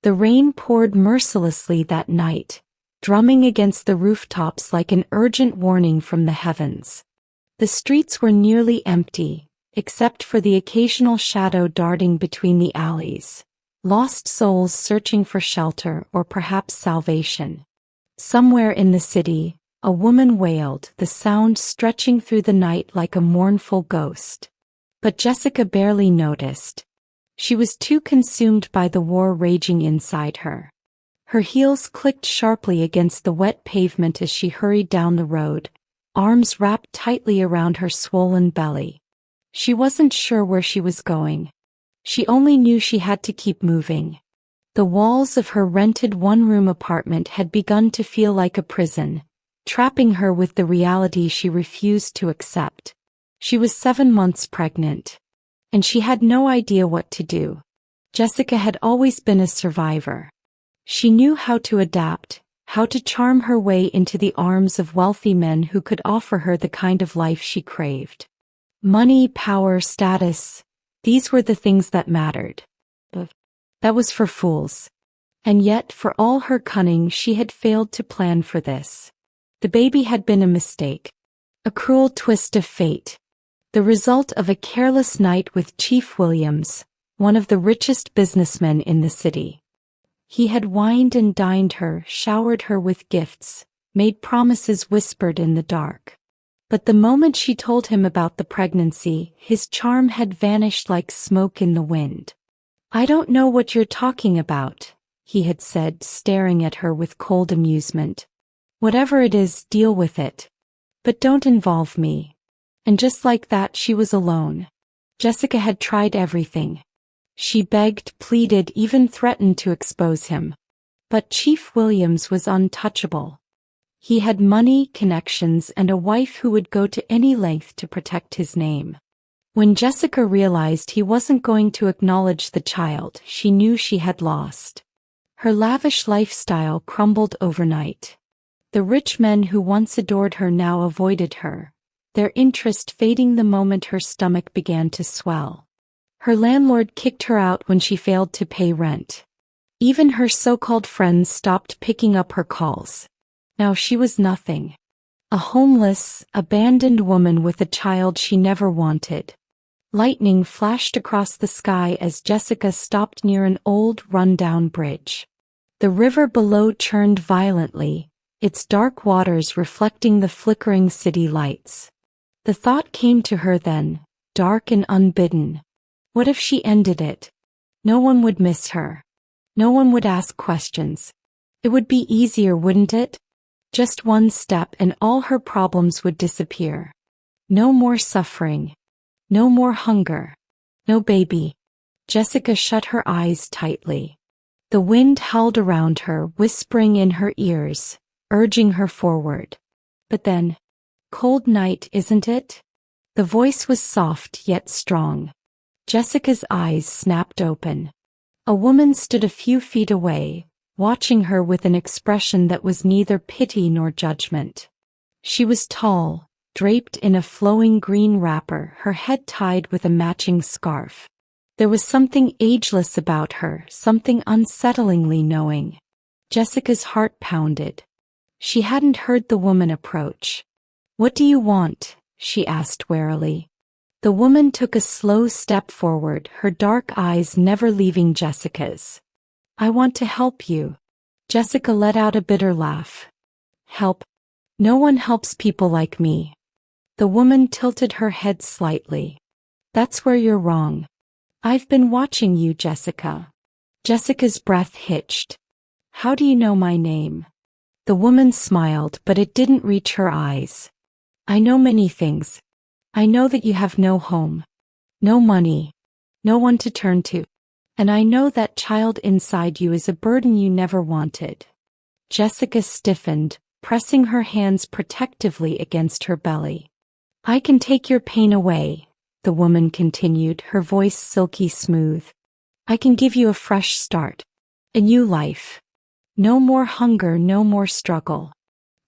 The rain poured mercilessly that night, drumming against the rooftops like an urgent warning from the heavens. The streets were nearly empty, except for the occasional shadow darting between the alleys, lost souls searching for shelter or perhaps salvation. Somewhere in the city, a woman wailed, the sound stretching through the night like a mournful ghost. But Jessica barely noticed. She was too consumed by the war raging inside her. Her heels clicked sharply against the wet pavement as she hurried down the road, arms wrapped tightly around her swollen belly. She wasn't sure where she was going. She only knew she had to keep moving. The walls of her rented one-room apartment had begun to feel like a prison, trapping her with the reality she refused to accept. She was 7 months pregnant, and she had no idea what to do. Jessica had always been a survivor. She knew how to adapt, how to charm her way into the arms of wealthy men who could offer her the kind of life she craved. Money, power, status, these were the things that mattered. But that was for fools. And yet, for all her cunning, she had failed to plan for this. The baby had been a mistake. A cruel twist of fate. The result of a careless night with Chief Williams, one of the richest businessmen in the city. He had wined and dined her, showered her with gifts, made promises whispered in the dark. But the moment she told him about the pregnancy, his charm had vanished like smoke in the wind. "I don't know what you're talking about," he had said, staring at her with cold amusement. "Whatever it is, deal with it. But don't involve me." And just like that, she was alone. Jessica had tried everything. She begged, pleaded, even threatened to expose him. But Chief Williams was untouchable. He had money, connections, and a wife who would go to any length to protect his name. When Jessica realized he wasn't going to acknowledge the child, she knew she had lost. Her lavish lifestyle crumbled overnight. The rich men who once adored her now avoided her, their interest fading the moment her stomach began to swell. Her landlord kicked her out when she failed to pay rent. Even her so-called friends stopped picking up her calls. Now she was nothing. A homeless, abandoned woman with a child she never wanted. Lightning flashed across the sky as Jessica stopped near an old, run-down bridge. The river below churned violently, its dark waters reflecting the flickering city lights. The thought came to her then, dark and unbidden. What if she ended it? No one would miss her. No one would ask questions. It would be easier, wouldn't it? Just one step and all her problems would disappear. No more suffering. No more hunger. No baby. Jessica shut her eyes tightly. The wind howled around her, whispering in her ears, urging her forward. But then, "Cold night, isn't it?" The voice was soft yet strong. Jessica's eyes snapped open. A woman stood a few feet away, watching her with an expression that was neither pity nor judgment. She was tall, draped in a flowing green wrapper, her head tied with a matching scarf. There was something ageless about her, something unsettlingly knowing. Jessica's heart pounded. She hadn't heard the woman approach. "What do you want?" she asked warily. The woman took a slow step forward, her dark eyes never leaving Jessica's. "I want to help you." Jessica let out a bitter laugh. "Help? No one helps people like me." The woman tilted her head slightly. "That's where you're wrong. I've been watching you, Jessica." Jessica's breath hitched. "How do you know my name?" The woman smiled, but it didn't reach her eyes. "I know many things. I know that you have no home, no money, no one to turn to. And I know that child inside you is a burden you never wanted." Jessica stiffened, pressing her hands protectively against her belly. "I can take your pain away," the woman continued, her voice silky smooth. "I can give you a fresh start, a new life. No more hunger, no more struggle.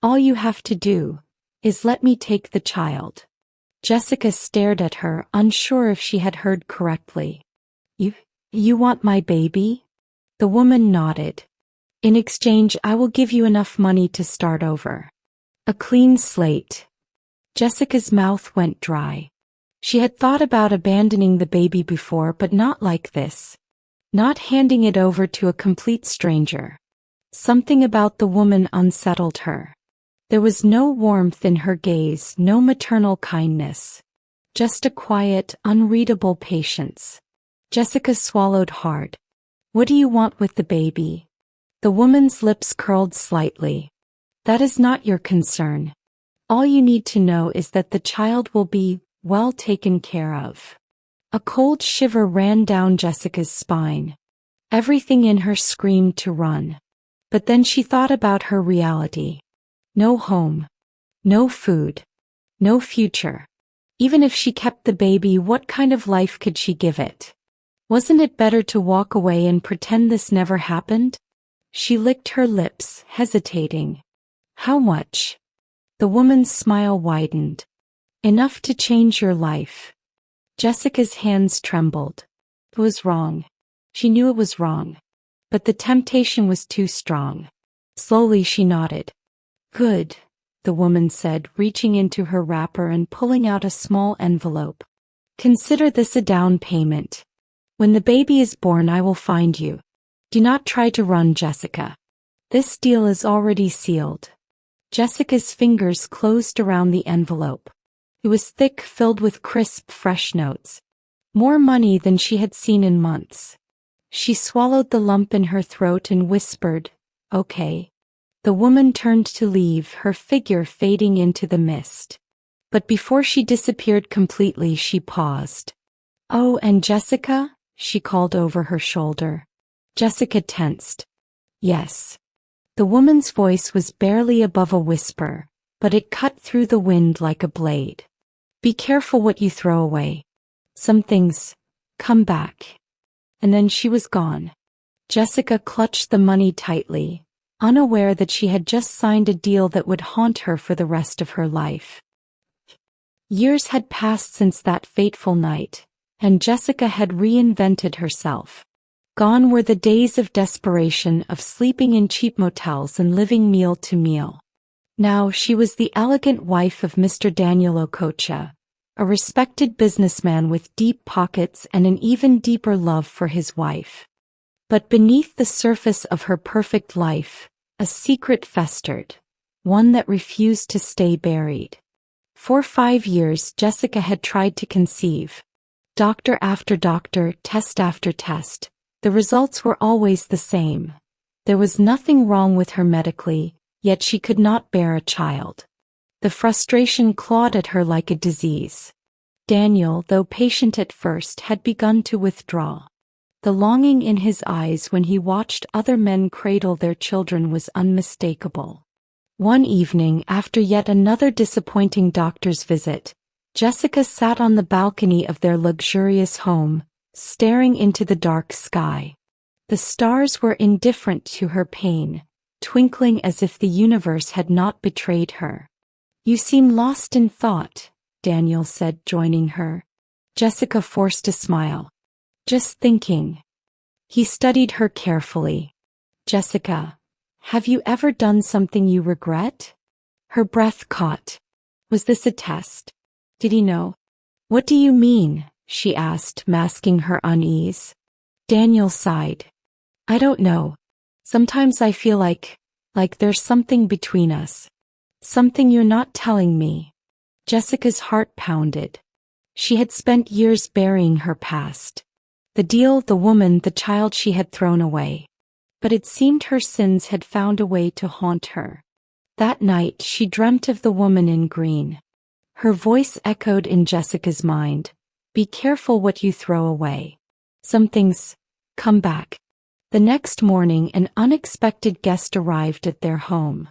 All you have to do is let me take the child." Jessica stared at her, unsure if she had heard correctly. You want my baby?" The woman nodded. In exchange, I will give you enough money to start over. A clean slate. Jessica's mouth went dry. She had thought about abandoning the baby before, but not like this. Not handing it over to a complete stranger. Something about the woman unsettled her. There was no warmth in her gaze, no maternal kindness. Just a quiet, unreadable patience. Jessica swallowed hard. What do you want with the baby? The woman's lips curled slightly. That is not your concern. All you need to know is that the child will be well taken care of. A cold shiver ran down Jessica's spine. Everything in her screamed to run. But then she thought about her reality. No home. No food. No future. Even if she kept the baby, what kind of life could she give it? Wasn't it better to walk away and pretend this never happened? She licked her lips, hesitating. How much? The woman's smile widened. Enough to change your life. Jessica's hands trembled. It was wrong. She knew it was wrong. But the temptation was too strong. Slowly she nodded. Good, the woman said, reaching into her wrapper and pulling out a small envelope. Consider this a down payment. When the baby is born, I will find you. Do not try to run, Jessica. This deal is already sealed. Jessica's fingers closed around the envelope. It was thick, filled with crisp, fresh notes. More money than she had seen in months. She swallowed the lump in her throat and whispered, "Okay." The woman turned to leave, her figure fading into the mist. But before she disappeared completely, she paused. "Oh, and Jessica?" she called over her shoulder. Jessica tensed. "Yes." The woman's voice was barely above a whisper, but it cut through the wind like a blade. "Be careful what you throw away. Some things come back." And then she was gone. Jessica clutched the money tightly, unaware that she had just signed a deal that would haunt her for the rest of her life. Years had passed since that fateful night, and Jessica had reinvented herself. Gone were the days of desperation, of sleeping in cheap motels and living meal to meal. Now she was the elegant wife of Mr. Daniel Okocha, a respected businessman with deep pockets and an even deeper love for his wife. But beneath the surface of her perfect life, a secret festered, one that refused to stay buried. For 5 years, Jessica had tried to conceive. Doctor after doctor, test after test. The results were always the same. There was nothing wrong with her medically, yet she could not bear a child. The frustration clawed at her like a disease. Daniel, though patient at first, had begun to withdraw. The longing in his eyes when he watched other men cradle their children was unmistakable. One evening, after yet another disappointing doctor's visit, Jessica sat on the balcony of their luxurious home, staring into the dark sky. The stars were indifferent to her pain, twinkling as if the universe had not betrayed her. "You seem lost in thought," Daniel said, joining her. Jessica forced a smile. "Just thinking." He studied her carefully. "Jessica, have you ever done something you regret?" Her breath caught. Was this a test? Did he know? "What do you mean?" she asked, masking her unease. Daniel sighed. "I don't know. Sometimes I feel like there's something between us. Something you're not telling me." Jessica's heart pounded. She had spent years burying her past. The deal, the woman, the child she had thrown away. But it seemed her sins had found a way to haunt her. That night she dreamt of the woman in green. Her voice echoed in Jessica's mind. "Be careful what you throw away. Some things come back." The next morning an unexpected guest arrived at their home.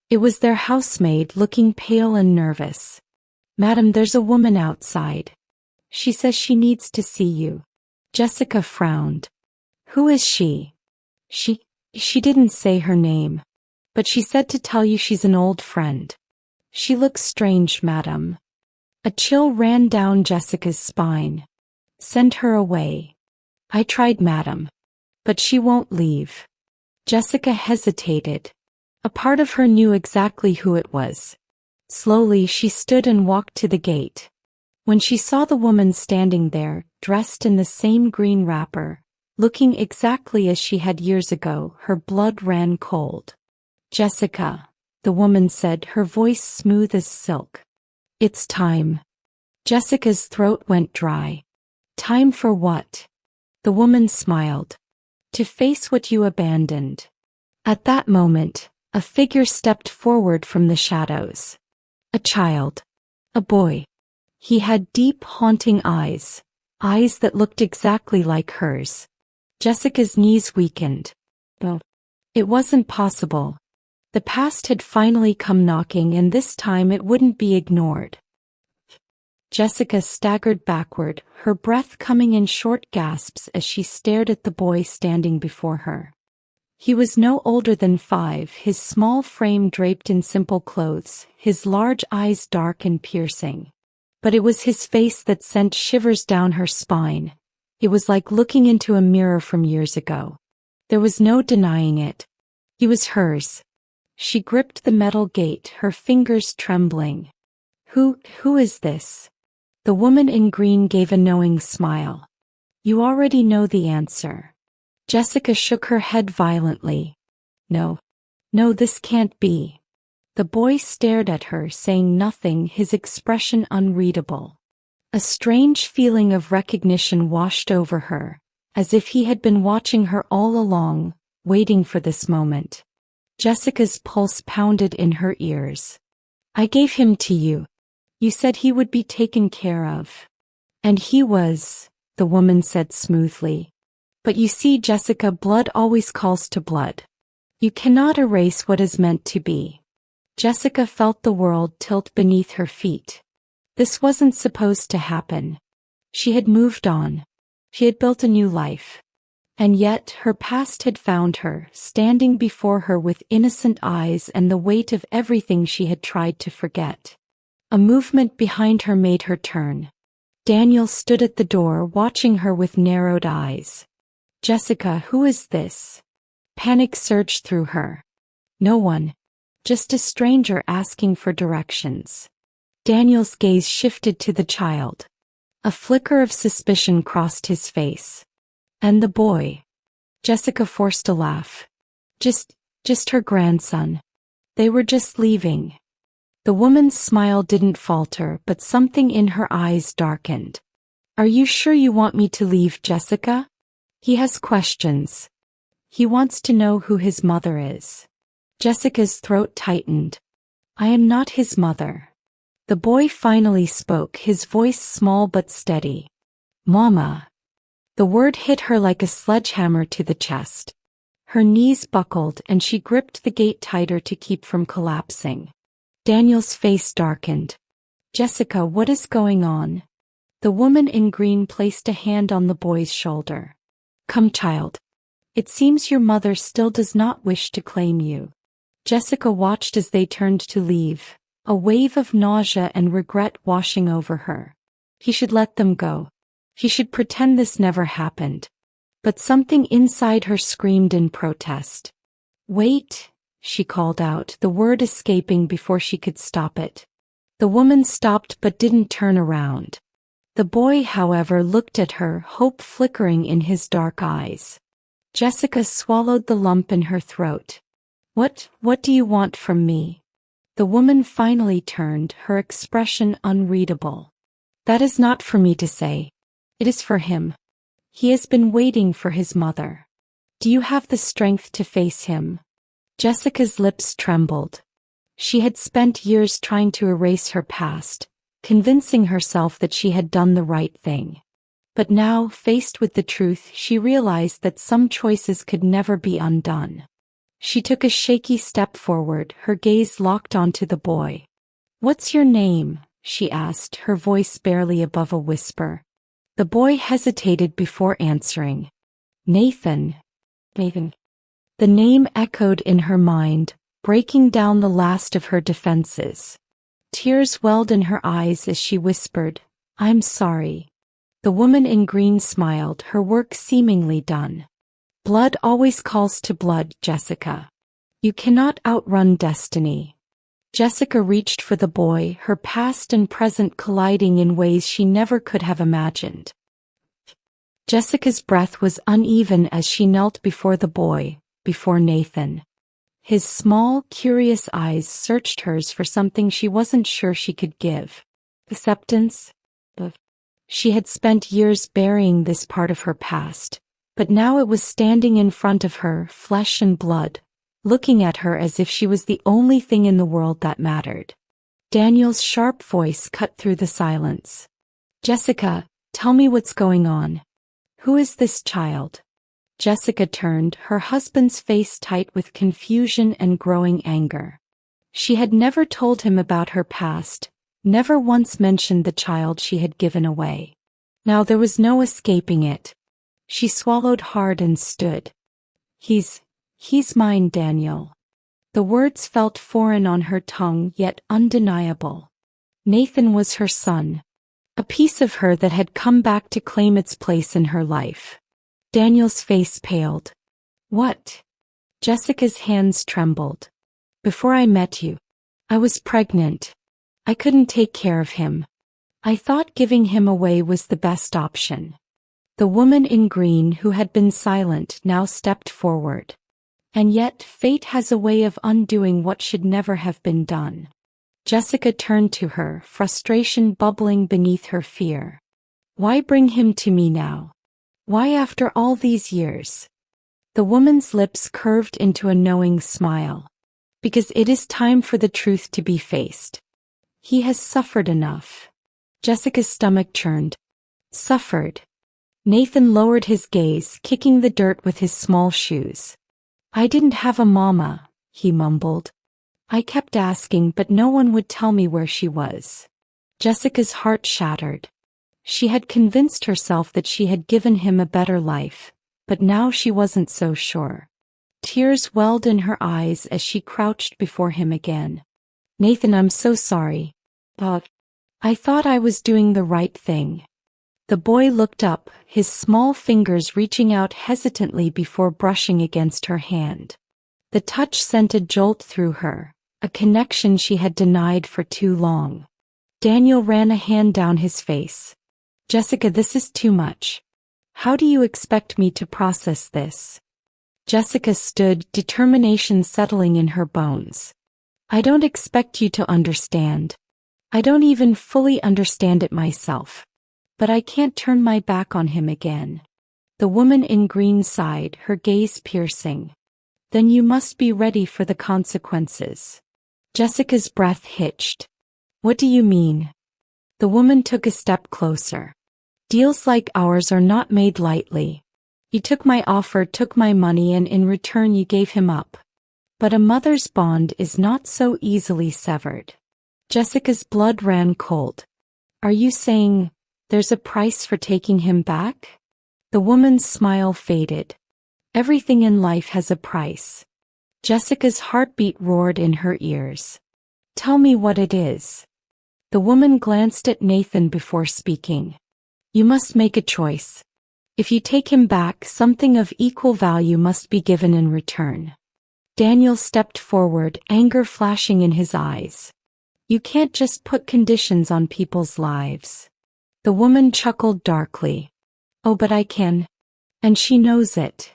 It was their housemaid, looking pale and nervous. "Madam, there's a woman outside. She says she needs to see you." Jessica frowned. "Who is she?" She didn't say her name, but she said to tell you she's an old friend." "She looks strange, madam." A chill ran down Jessica's spine. "Send her away." "I tried, madam. But she won't leave. Jessica hesitated. A part of her knew exactly who it was. Slowly she stood and walked to the gate. When she saw the woman standing there, dressed in the same green wrapper, looking exactly as she had years ago, her blood ran cold. "Jessica," the woman said, her voice smooth as silk. "It's time." Jessica's throat went dry. "Time for what?" The woman smiled. "To face what you abandoned." At that moment, a figure stepped forward from the shadows. A child. A boy. He had deep, haunting eyes. Eyes that looked exactly like hers. Jessica's knees weakened. No. It wasn't possible. The past had finally come knocking, and this time it wouldn't be ignored. Jessica staggered backward, her breath coming in short gasps as she stared at the boy standing before her. He was no older than 5, his small frame draped in simple clothes, his large eyes dark and piercing. But it was his face that sent shivers down her spine. It was like looking into a mirror from years ago. There was no denying it. He was hers. She gripped the metal gate, her fingers trembling. Who is this?" The woman in green gave a knowing smile. "You already know the answer." Jessica shook her head violently. No, this can't be." The boy stared at her, saying nothing, his expression unreadable. A strange feeling of recognition washed over her, as if he had been watching her all along, waiting for this moment. Jessica's pulse pounded in her ears. "I gave him to you. You said he would be taken care of." "And he was," the woman said smoothly. "But you see, Jessica, blood always calls to blood. You cannot erase what is meant to be." Jessica felt the world tilt beneath her feet. This wasn't supposed to happen. She had moved on. She had built a new life. And yet her past had found her, standing before her with innocent eyes and the weight of everything she had tried to forget. A movement behind her made her turn. Daniel stood at the door, watching her with narrowed eyes. "Jessica, who is this?" Panic surged through her. "No one. Just a stranger asking for directions." Daniel's gaze shifted to the child. A flicker of suspicion crossed his face. "And the boy?" Jessica forced a laugh. Just her grandson. They were just leaving." The woman's smile didn't falter, but something in her eyes darkened. "Are you sure you want me to leave, Jessica?" "He has questions. He wants to know who his mother is." Jessica's throat tightened. "I am not his mother." The boy finally spoke, his voice small but steady. "Mama." The word hit her like a sledgehammer to the chest. Her knees buckled and she gripped the gate tighter to keep from collapsing. Daniel's face darkened. "Jessica, what is going on?" The woman in green placed a hand on the boy's shoulder. "Come, child. It seems your mother still does not wish to claim you." Jessica watched as they turned to leave, a wave of nausea and regret washing over her. He should let them go. He should pretend this never happened. But something inside her screamed in protest. "Wait," she called out, the word escaping before she could stop it. The woman stopped but didn't turn around. The boy, however, looked at her, hope flickering in his dark eyes. Jessica swallowed the lump in her throat. What do you want from me?" The woman finally turned, her expression unreadable. "That is not for me to say. It is for him. He has been waiting for his mother. Do you have the strength to face him?" Jessica's lips trembled. She had spent years trying to erase her past, convincing herself that she had done the right thing. But now, faced with the truth, she realized that some choices could never be undone. She took a shaky step forward, her gaze locked onto the boy. "What's your name?" she asked, her voice barely above a whisper. The boy hesitated before answering. "Nathan." "Nathan." The name echoed in her mind, breaking down the last of her defenses. Tears welled in her eyes as she whispered, "I'm sorry." The woman in green smiled, her work seemingly done. Blood always calls to blood, Jessica. You cannot outrun destiny. Jessica reached for the boy, her past and present colliding in ways she never could have imagined. Jessica's breath was uneven as she knelt before the boy, before Nathan. His small, curious eyes searched hers for something she wasn't sure she could give. Acceptance? She had spent years burying this part of her past, but now it was standing in front of her, flesh and blood, looking at her as if she was the only thing in the world that mattered. Daniel's sharp voice cut through the silence. Jessica, tell me what's going on. Who is this child? Jessica turned, her husband's face tight with confusion and growing anger. She had never told him about her past, never once mentioned the child she had given away. Now there was no escaping it. She swallowed hard and stood. He's mine, Daniel. The words felt foreign on her tongue, yet undeniable. Nathan was her son. A piece of her that had come back to claim its place in her life. Daniel's face paled. What? Jessica's hands trembled. Before I met you, I was pregnant. I couldn't take care of him. I thought giving him away was the best option. The woman in green who had been silent now stepped forward. And yet fate has a way of undoing what should never have been done. Jessica turned to her, frustration bubbling beneath her fear. Why bring him to me now? Why after all these years? The woman's lips curved into a knowing smile. Because it is time for the truth to be faced. He has suffered enough. Jessica's stomach churned. Suffered. Nathan lowered his gaze, kicking the dirt with his small shoes. I didn't have a mama, he mumbled. I kept asking, but no one would tell me where she was. Jessica's heart shattered. She had convinced herself that she had given him a better life, but now she wasn't so sure. Tears welled in her eyes as she crouched before him again. Nathan, I'm so sorry. But I thought I was doing the right thing. The boy looked up, his small fingers reaching out hesitantly before brushing against her hand. The touch sent a jolt through her, a connection she had denied for too long. Daniel ran a hand down his face. Jessica, this is too much. How do you expect me to process this? Jessica stood, determination settling in her bones. I don't expect you to understand. I don't even fully understand it myself. But I can't turn my back on him again. The woman in green sighed, her gaze piercing. Then you must be ready for the consequences. Jessica's breath hitched. What do you mean? The woman took a step closer. Deals like ours are not made lightly. You took my offer, took my money, and in return you gave him up. But a mother's bond is not so easily severed. Jessica's blood ran cold. Are you saying there's a price for taking him back? The woman's smile faded. Everything in life has a price. Jessica's heartbeat roared in her ears. Tell me what it is. The woman glanced at Nathan before speaking. You must make a choice. If you take him back, something of equal value must be given in return. Daniel stepped forward, anger flashing in his eyes. You can't just put conditions on people's lives. The woman chuckled darkly. Oh, but I can. And she knows it.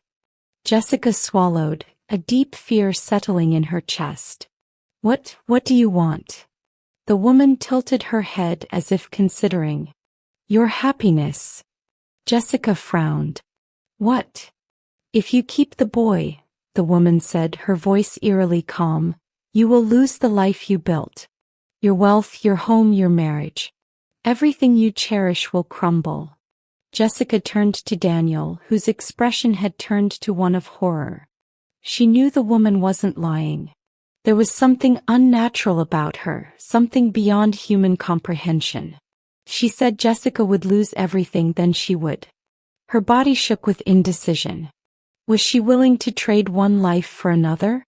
Jessica swallowed, a deep fear settling in her chest. What do you want? The woman tilted her head as if considering. Your happiness. Jessica frowned. What? If you keep the boy, the woman said, her voice eerily calm, you will lose the life you built. Your wealth, your home, your marriage. Everything you cherish will crumble. Jessica turned to Daniel, whose expression had turned to one of horror. She knew the woman wasn't lying. There was something unnatural about her, something beyond human comprehension. She said Jessica would lose everything, then she would. Her body shook with indecision. Was she willing to trade one life for another?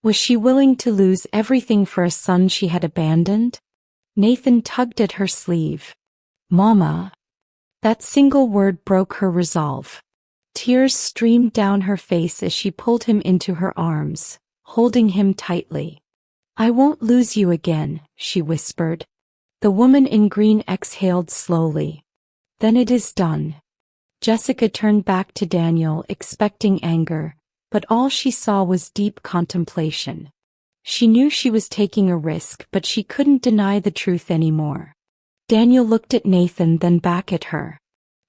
Was she willing to lose everything for a son she had abandoned? Nathan tugged at her sleeve. Mama. That single word broke her resolve. Tears streamed down her face as she pulled him into her arms, holding him tightly. "I won't lose you again," she whispered. The woman in green exhaled slowly. "Then it is done." Jessica turned back to Daniel, expecting anger, but all she saw was deep contemplation. She knew she was taking a risk, but she couldn't deny the truth anymore. Daniel looked at Nathan, then back at her.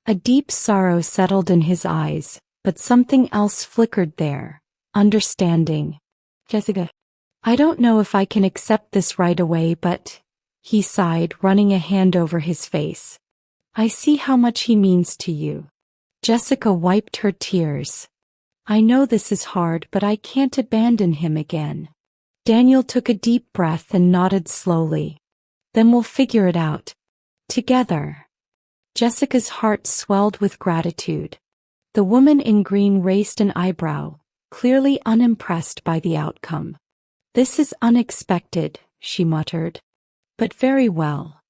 A deep sorrow settled in his eyes, but something else flickered there. Understanding. "Jessica, I don't know if I can accept this right away, but..." He sighed, running a hand over his face. "I see how much he means to you." Jessica wiped her tears. "I know this is hard, but I can't abandon him again." Daniel took a deep breath and nodded slowly. "Then we'll figure it out. Together." Jessica's heart swelled with gratitude. The woman in green raised an eyebrow, clearly unimpressed by the outcome. "This is unexpected," she muttered. "But very well."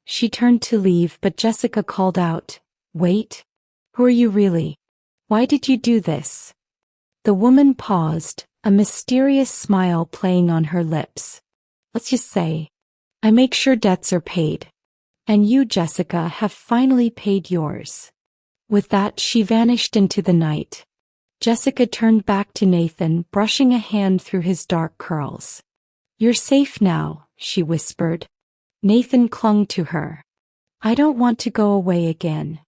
She turned to leave, but Jessica called out, "Wait. Who are you really? Why did you do this?" The woman paused, a mysterious smile playing on her lips. "Let's just say, I make sure debts are paid. And you, Jessica, have finally paid yours." With that, she vanished into the night. Jessica turned back to Nathan, brushing a hand through his dark curls. "You're safe now," she whispered. Nathan clung to her. "I don't want to go away again."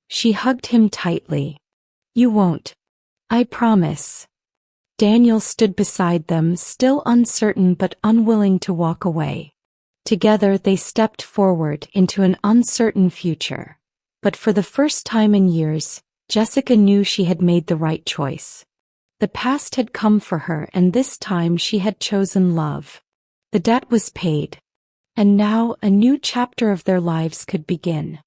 She hugged him tightly. "You won't. I promise." Daniel stood beside them, still uncertain but unwilling to walk away. Together they stepped forward into an uncertain future. But for the first time in years, Jessica knew she had made the right choice. The past had come for her, and this time she had chosen love. The debt was paid. And now a new chapter of their lives could begin.